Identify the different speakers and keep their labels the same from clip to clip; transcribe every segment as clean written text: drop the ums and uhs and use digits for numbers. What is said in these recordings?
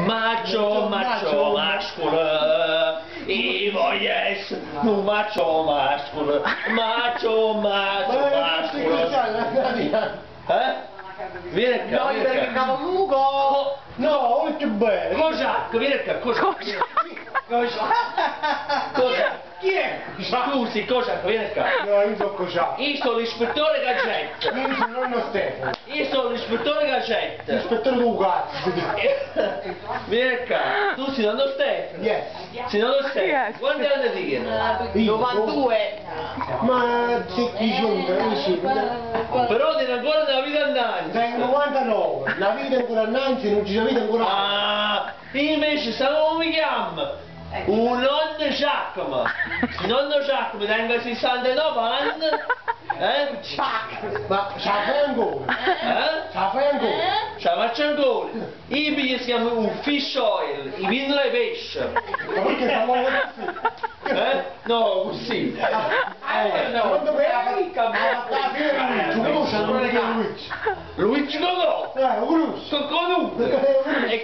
Speaker 1: Macho, mascolo. I voglio essere un macho, mascolo. Macho, mascolo. Vieni qua.
Speaker 2: No, perché cavolo. No, molto bene.
Speaker 1: Cos'acco, vieni qua, cos'acco. Cos'acco.
Speaker 2: Chi è?
Speaker 1: Scusi, cos'acco, vieni qua.
Speaker 2: No, io sono Coscià.
Speaker 1: Io sono l'ispettore Gaggetta.
Speaker 2: Io sono nonno Stefano.
Speaker 1: Io sono l'ispettore Gaggetta.
Speaker 2: L'ispettore tu cazzo.
Speaker 1: Vieni qua. Tu sei nonno Stefano?
Speaker 2: Yes.
Speaker 1: Sei nonno Stefano? Quanti anni tieni?
Speaker 3: 92.
Speaker 2: Ma c'è chi giunta, sì.
Speaker 1: Però tieni ancora nella vita annanzi.
Speaker 2: Tengo 99, la vita ancora annanzi, non ci vita ancora.
Speaker 1: Ah, invece sa come mi chiama? Un nonno Giacomo. Nonno Giacomo tenga 69 anni.
Speaker 2: Ma ce la fai ancora? Ce la fai ancora?
Speaker 1: Ce la faccio ancora. I pigli si chiamano un fish oil, i vino ai pesce.
Speaker 2: Ma perché siamo
Speaker 1: No, così. No.
Speaker 2: Quando vai a Luigi, conosci ancora le Luigi?
Speaker 1: Luigi Cocò.
Speaker 2: Conosci?
Speaker 1: Cocconuto. E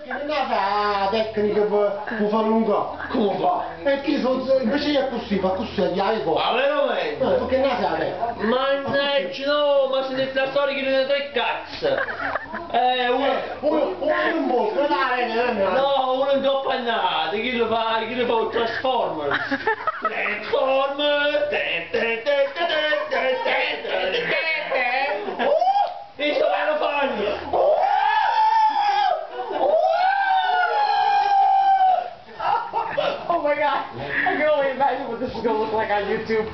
Speaker 2: Che non ha la tecnica per fare un gol.
Speaker 1: come fa?
Speaker 2: Perché invece di così, fa così, gli hai gol.
Speaker 1: Ma veramente?
Speaker 2: Perché non ha la tecnica?
Speaker 1: Mannaggia, no, ma se ne sta storia che ne tre cazzo.
Speaker 2: Uno non può,
Speaker 1: No, uno in doppannato, chi lo fa il Transformers? Transformers! E sto me lo fanno!
Speaker 3: Oh my god, I can only imagine what this is gonna look like on YouTube.